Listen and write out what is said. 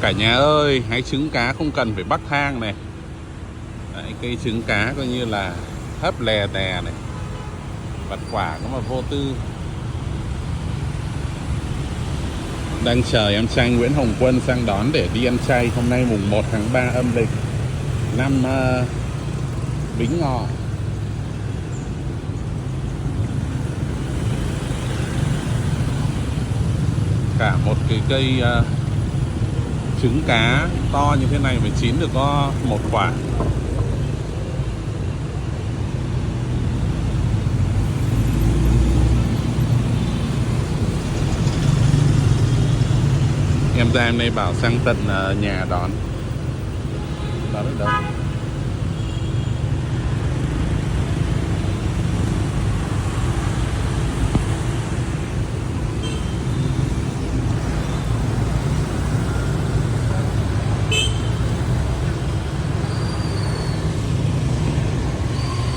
Cả nhà ơi, hái trứng cá không cần phải bắc thang này. Đấy, cây trứng cá coi như là hấp lè tè này. Vặt quả có mà vô tư. Đang chờ em trai Nguyễn Hồng Quân sang đón để đi ăn chay. Hôm nay mùng 1 tháng 3 âm lịch năm Bính Ngọ. Cả một cái cây trứng cá to như thế này mới chín được có một quả. Em ra em đây bảo sang tận nhà đón. Đón ở đâu?